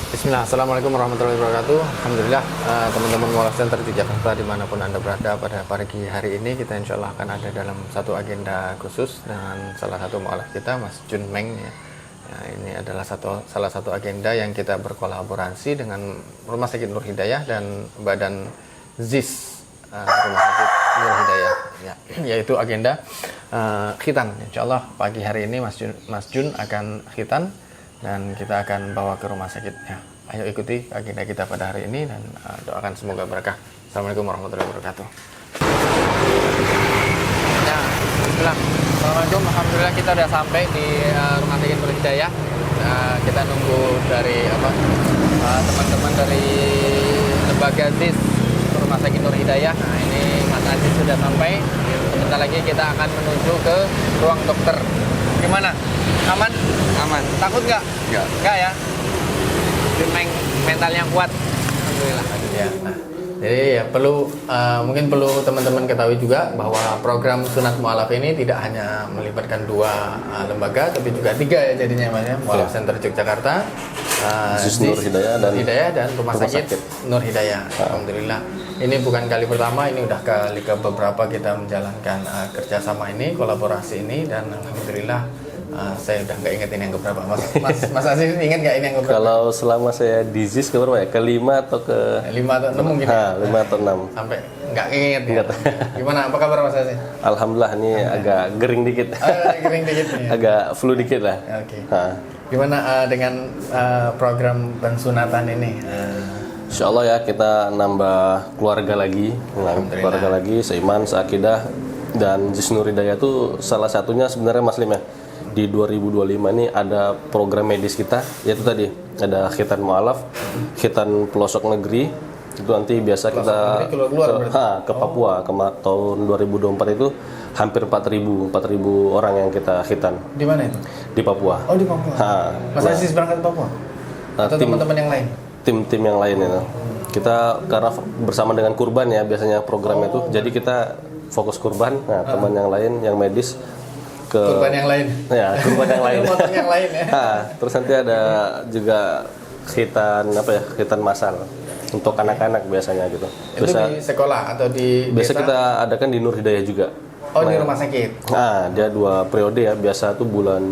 Bismillah, Assalamualaikum warahmatullahi wabarakatuh. Alhamdulillah, teman-teman Mualaf Center di Jakarta dimanapun Anda berada pada pagi hari ini, kita insya Allah akan ada dalam satu agenda khusus dengan salah satu mualaf kita, Mas Jun Meng ya. Ya, ini adalah salah satu agenda yang kita berkolaborasi dengan Rumah Sakit Nur Hidayah dan Badan ZIS Rumah Sakit Nur Hidayah ya, yaitu agenda khitan. Insya Allah pagi hari ini Mas Jun akan khitan dan kita akan bawa ke rumah sakitnya. Ayo ikuti agenda kita pada hari ini dan doakan semoga berkah. Assalamualaikum warahmatullahi wabarakatuh. Ya, bismillah. Assalamualaikum. Alhamdulillah kita sudah sampai di rumah sakit Nur Hidayah. Kita nunggu dari teman-teman dari lembaga ZIS rumah sakit Nur Hidayah. Nah, ini Mas Aziz sudah sampai. Sebentar lagi kita akan menuju ke ruang dokter. Gimana? Aman? Aman. Takut nggak? Nggak ya? Mentalnya kuat. Alhamdulillah. Ya. Nah, jadi ya mungkin perlu teman-teman ketahui juga bahwa program Sunat Mu'alaf ini tidak hanya melibatkan dua lembaga, tapi juga tiga ya jadinya Mas ya. Mu'alaf Center Yogyakarta, ZIS Nur Hidayah dan Rumah Sakit Nur Hidayah. Alhamdulillah. Ini bukan kali pertama, ini udah kali ke beberapa kita menjalankan kerjasama ini, kolaborasi ini, dan alhamdulillah saya udah nggak inget ini yang keberapa. Mas Aziz ingat nggak ini yang keberapa? Kalau selama saya di ZIS keberapa ya? Kelima atau ke 5 atau 6 mungkin ya? 5 atau 6. Sampai nggak inget ya? Gimana, apa kabar Mas Aziz? Alhamdulillah, ini agak gering dikit. Gering dikit ya? Agak flu dikit lah. Oke. Gimana dengan program pensunatan ini? Insya Allah ya, kita nambah keluarga lagi, seiman, seakidah, dan ZIS Nur Hidayah itu salah satunya sebenarnya Mas Lim ya. Di 2025 ini ada program medis kita, yaitu tadi ada khitan mu'alaf, khitan pelosok negeri. Itu nanti biasa kita ke Papua. Tahun 2024 itu hampir 4.000 orang yang kita khitan. Di mana itu? Di Papua. Oh, di Papua. Mas Aziz berangkat ke Papua? Atau teman-teman yang lain? Tim yang lain itu. Kita karena bersama dengan kurban ya biasanya programnya itu. Jadi kita fokus kurban. Nah, teman yang lain yang medis ke kurban yang lain. Ya, kurban yang lain. yang lain ya. Terus nanti ada juga khitan masal untuk anak-anak biasanya gitu. Itu di sekolah atau di biasa desa? Kita adakan di Nur Hidayah juga. Oh, di rumah sakit. Dia 2 periode ya. Biasa tuh bulan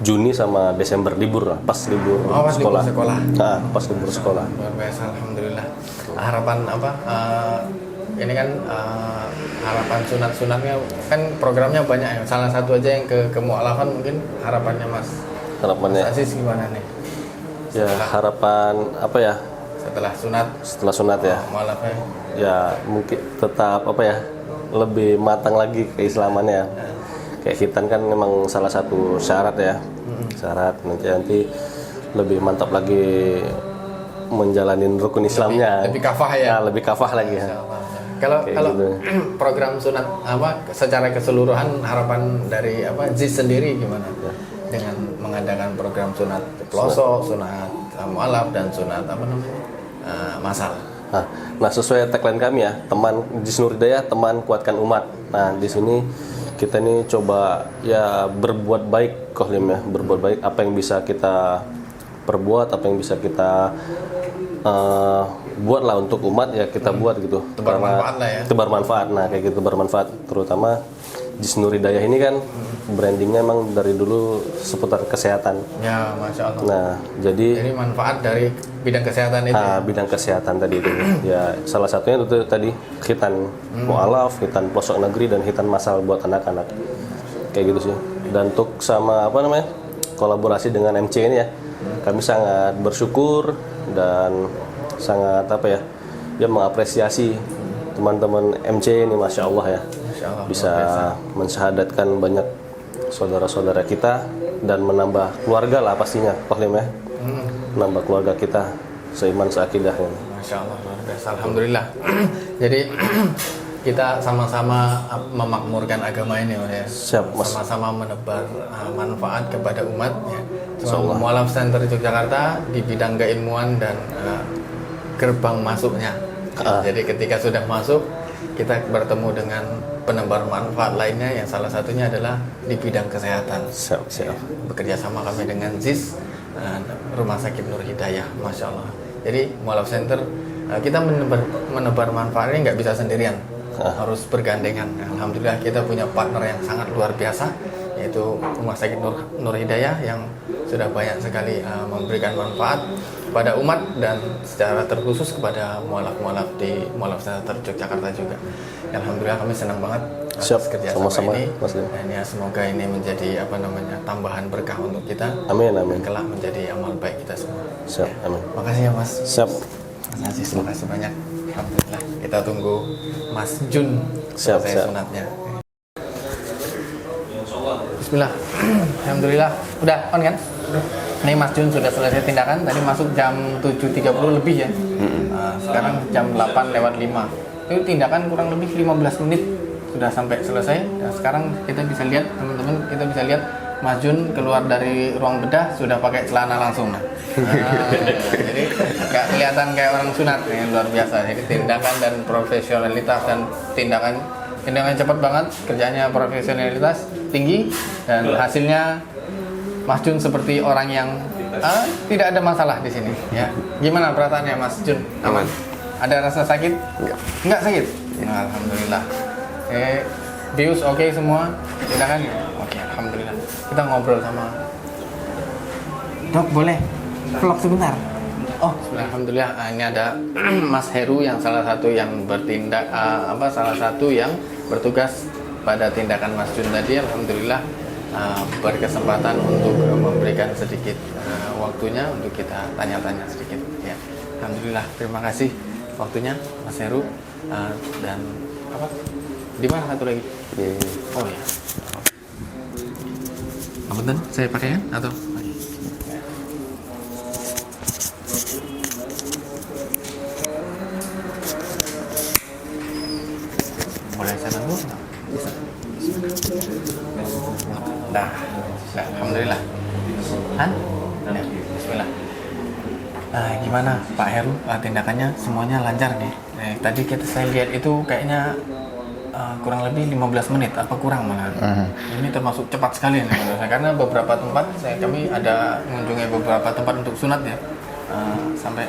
Juni sama Desember libur lah, pas libur sekolah. Pas libur sekolah. Luar biasa, alhamdulillah. Harapan ini kan harapan sunat-sunatnya kan programnya banyak ya. Salah satu aja yang ke mu'alafan mungkin harapannya Mas Aziz gimana nih? Ya, harapan apa ya? Setelah sunat ya. Mu'alafnya. Ya, mungkin tetap lebih matang lagi keislamannya. Kayak khitan kan memang salah satu syarat ya. Syarat nanti lebih mantap lagi menjalanin rukun Islamnya. Lebih kafah ya. Lebih kafah lagi ya. Kalau gitu. Program sunat secara keseluruhan harapan dari ZIS sendiri gimana? Ya. Dengan mengadakan program sunat pelosok, sunat mu'alaf dan sunat masal. Nah, sesuai tagline kami ya, teman ZIS Nur Hidayah, teman kuatkan umat. Nah, di sini kita ini coba ya berbuat baik, Kohlim ya, berbuat baik, apa yang bisa kita perbuat, apa yang bisa kita buatlah untuk umat ya kita buat gitu. Tebar manfaat lah ya. Tebar manfaat, nah kayak gitu, bermanfaat. Terutama ZIS Nur Hidayah ini kan brandingnya emang dari dulu seputar kesehatan. Ya, Masya Allah. Nah, jadi manfaat dari bidang kesehatan itu. Bidang kesehatan tadi itu. Ya, salah satunya itu tadi khitan mu'alaf, khitan pelosok negeri, dan khitan masal buat anak-anak. Kayak gitu sih. Dan untuk sama kolaborasi dengan MC ini ya, kami sangat bersyukur dan sangat mengapresiasi teman-teman MC ini, Masya Allah ya. Bisa mensyahadatkan banyak saudara-saudara kita dan menambah keluarga lah pastinya, Kohlim ya. Menambah keluarga kita seiman seakidah ya. Masya Allah, luar biasa. Alhamdulillah. Jadi kita sama-sama memakmurkan agama ini ya. Sama-sama menebar manfaat kepada umat ya. Mu'alaf Center Yogyakarta di bidang keilmuan dan gerbang masuknya. Jadi ketika sudah masuk, kita bertemu dengan penebar manfaat lainnya yang salah satunya adalah di bidang kesehatan. Siap. Bekerja sama kami dengan ZIS Rumah Sakit Nur Hidayah, Masya Allah. Jadi Mualaf Center kita menebar manfaat ini nggak bisa sendirian, harus bergandengan. Alhamdulillah kita punya partner yang sangat luar biasa, yaitu Rumah Sakit Nur Hidayah yang sudah banyak sekali memberikan manfaat kepada umat dan secara terkhusus kepada mualaf-mualaf di Mualaf Center Yogyakarta juga. Alhamdulillah kami senang banget atas kerjasama ini. Dan ya semoga ini menjadi tambahan berkah untuk kita. Amin, amin. Kelak menjadi amal baik kita semua. Siap, amin. Makasih ya Mas. Siap. Mas Aziz, terima kasih banyak. Alhamdulillah. Kita tunggu Mas Jun selesai sunatnya. Bismillah. Alhamdulillah. Udah on kan? Ini Mas Jun sudah selesai tindakan. Tadi masuk jam 7.30 lebih ya. Sekarang jam 8:05. Itu tindakan kurang lebih 15 menit sudah sampai selesai. Dan sekarang kita bisa lihat teman-teman, kita bisa lihat Mas Jun keluar dari ruang bedah sudah pakai celana langsung. Jadi nggak kelihatan kayak orang sunat, ini luar biasa. Jadi tindakan dan profesionalitas dan tindakan cepat banget, kerjanya profesionalitas tinggi dan hasilnya Mas Jun seperti orang yang tidak ada masalah di sini. Ya, gimana perasaannya Mas Jun? Aman? Ada rasa sakit? Enggak sakit? Nah, alhamdulillah. Bius oke semua? Tindakan? Oke, alhamdulillah. Kita ngobrol sama Dok, boleh vlog sebentar? Oh, alhamdulillah. Ini ada Mas Heru yang salah satu yang bertindak salah satu yang bertugas pada tindakan Mas Jun tadi. Alhamdulillah berkesempatan untuk memberikan sedikit waktunya untuk kita tanya-tanya sedikit ya. Alhamdulillah, terima kasih waktunya Mas Heru. Dan di mana satu lagi? Oh ya. Apunten, saya pakai kan atau? Boleh saya nunggu? Bisa. Nah, alhamdulillah. Ya, bismillah. Gimana Pak Heru, tindakannya semuanya lancar nih? Tadi saya lihat itu kayaknya kurang lebih 15 menit, apa kurang malah. Ini termasuk cepat sekali nih, karena beberapa tempat kami ada mengunjungi beberapa tempat untuk sunat ya, sampai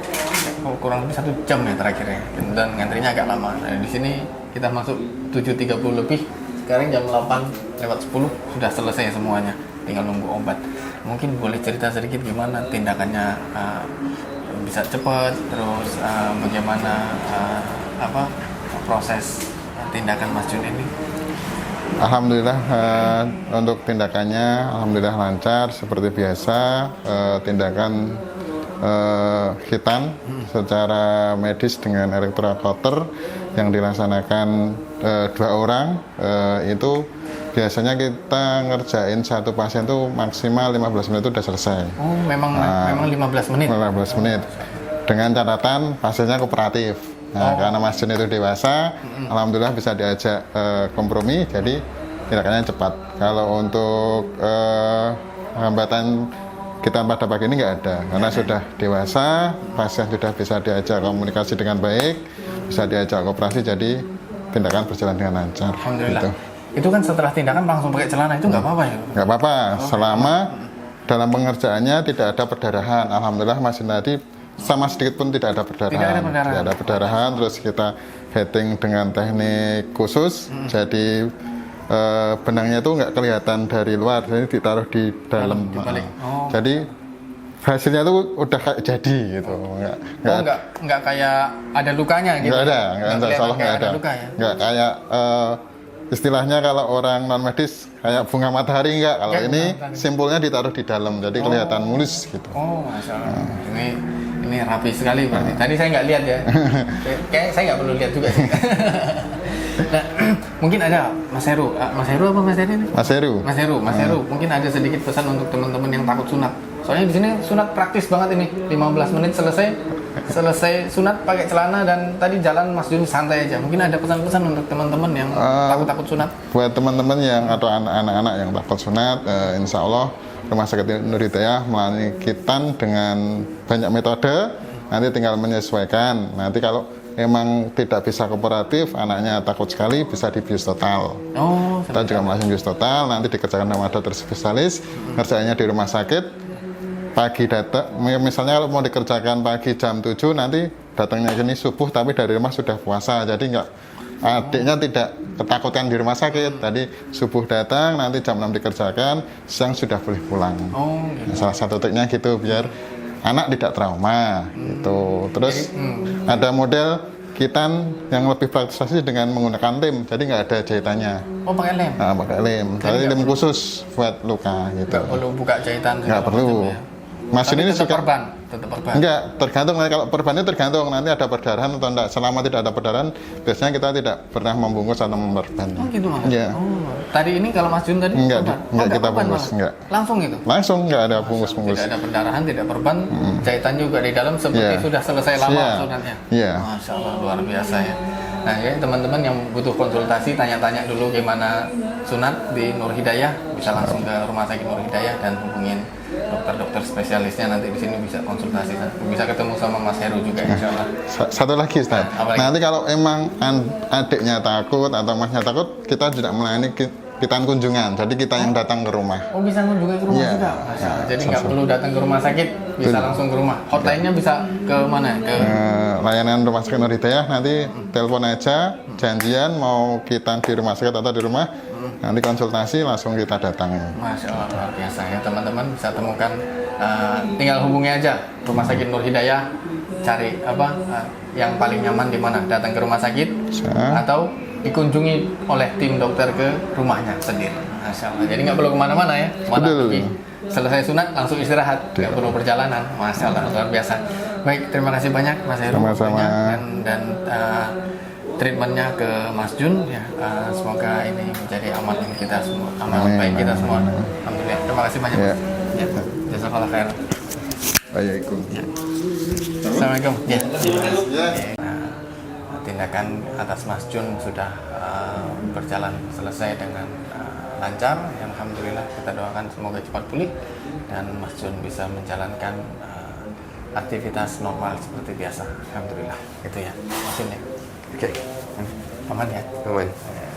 kurang lebih 1 jam ya terakhirnya, dan ngantrinya agak lama. Nah, di sini kita masuk 7.30 lebih, sekarang jam 8:10 sudah selesai semuanya, tinggal nunggu obat. Mungkin boleh cerita sedikit gimana tindakannya bisa cepat, terus bagaimana proses tindakan Mas Jun ini? Alhamdulillah untuk tindakannya alhamdulillah lancar seperti biasa. Tindakan khitan secara medis dengan elektrocutter yang dilaksanakan 2 orang, itu biasanya kita ngerjain satu pasien tuh maksimal 15 menit itu udah selesai. Oh, memang 15 menit? 15 menit. Dengan catatan pasiennya kooperatif. Nah, karena Mas Jun itu dewasa, alhamdulillah bisa diajak kompromi, jadi tindakannya cepat. Kalau untuk hambatan kita pada pagi ini nggak ada, karena sudah dewasa, pasien sudah bisa diajak komunikasi dengan baik, bisa diajak kooperasi, jadi tindakan berjalan dengan lancar. Alhamdulillah. Gitu. Itu kan setelah tindakan langsung pakai celana itu nggak apa-apa ya? Nggak apa-apa, selama dalam pengerjaannya tidak ada perdarahan. Alhamdulillah Mas Jun tadi sama sedikit pun tidak ada perdarahan. Tidak ada perdarahan. Terus kita heading dengan teknik khusus, jadi benangnya itu nggak kelihatan dari luar, jadi ditaruh di dalam. Jadi hasilnya itu udah kayak jadi gitu. Nggak kayak ada lukanya gitu. Nggak ada, nggak ada. Luka, ya? Nggak kayak istilahnya kalau orang non medis kayak bunga matahari enggak. Kalau ini simpulnya ditaruh di dalam, jadi kelihatan mulus gitu. Oh, Masya Allah. Ini rapi sekali berarti. Tadi saya nggak lihat ya. Kayak saya nggak perlu lihat juga sih. Nah, mungkin ada Mas Heru. Mas Heru apa Mas Heru ini? Mas Heru. Mungkin ada sedikit pesan untuk teman-teman yang takut sunat. Soalnya di sini sunat praktis banget ini. 15 menit selesai sunat pakai celana, dan tadi jalan Mas Jun santai aja. Mungkin ada pesan-pesan untuk teman-teman yang takut sunat. Buat teman-teman yang atau anak-anak yang takut sunat, insya Allah Rumah Sakit Nur Hidayah melayani khitan dengan banyak metode. Nanti tinggal menyesuaikan. Nanti kalau emang tidak bisa kooperatif, anaknya takut sekali, bisa di bius total. Kita juga melakukan bius total, nanti dikerjakan sama dokter spesialis, ngerjainnya di rumah sakit. pagi datang, misalnya kalau mau dikerjakan pagi jam 7 nanti datangnya ini subuh tapi dari rumah sudah puasa, jadi nggak, adiknya tidak ketakutan di rumah sakit, tadi subuh datang nanti jam 6 dikerjakan, siang sudah boleh pulang. Nah, salah satu triknya gitu biar anak tidak trauma gitu. Terus ada model kitan yang lebih praktis lagi dengan menggunakan lem, jadi nggak ada jahitannya. Oh, pakai lem. Nah, pakai lem, jadi lem khusus buat luka gitu. Nggak perlu buka jahitan. Nggak segala perlu. macam ya. Mesin Tapi ini tetap juga perban, tetap perban. enggak, tergantung. Kalau perbannya tergantung nanti ada perdarahan atau enggak. Selama tidak ada perdarahan, biasanya kita tidak pernah membungkus atau memperban. Oh gitu Mas. Iya. Oh, tadi ini kalau Mas Jun tadi Enggak, perban? enggak kita perban bungkus, malah? enggak. Langsung itu. Langsung enggak ada bungkus-bungkus. Tidak ada perdarahan, tidak perban, jahitan juga di dalam seperti Iya. sudah selesai lama Iya. sunatnya. Iya. Masya Allah, luar biasa ya. Nah, ya teman-teman yang butuh konsultasi, tanya-tanya dulu gimana sunat di Nur Hidayah, bisa langsung ke Rumah Sakit Nur Hidayah dan hubungin dokter-dokter spesialisnya, nanti di sini bisa konsultasi, bisa ketemu sama Mas Heru juga insya Allah. Satu lagi Ustaz, Apa lagi? nanti kalau emang adiknya takut atau masnya takut, kita tidak melayani kitan kunjungan, jadi kita yang datang ke rumah. Oh, bisa juga ke rumah Iya. juga. Masya Allah. Jadi nggak perlu datang ke rumah sakit, bisa langsung ke rumah. Hotline-nya bisa ke mana? Ke Layanan Rumah Sakit Nur Hidayah, nanti telepon aja, janjian mau kitan di rumah sakit atau di rumah, nanti konsultasi langsung kita datangi. Masya Allah, luar biasa ya teman-teman, bisa temukan, tinggal hubungi aja Rumah Sakit Nur Hidayah, cari yang paling nyaman di mana, datang ke rumah sakit Bisa. atau dikunjungi oleh tim dokter ke rumahnya sendiri. Masya Allah, jadi nggak perlu kemana-mana ya, mana Betul. pergi selesai sunat langsung istirahat, nggak perlu perjalanan. Masya Allah, luar biasa. Baik, terima kasih banyak Mas Heru Sama-sama. waktunya dan treatmentnya ke Mas Jun ya. Semoga ini menjadi amal kita semua, amal Amin. baik kita semua. Alhamdulillah. Terima kasih banyak. Ya. Mas. Ya. Jazakallah khair. Baikku. Assalamualaikum. Ya. Nah, tindakan atas Mas Jun sudah berjalan selesai dengan lancar. Alhamdulillah, kita doakan semoga cepat pulih dan Mas Jun bisa menjalankan aktivitas normal seperti biasa. Alhamdulillah. Itu ya. Mas Jun ya. Oke, Aman ya. aman.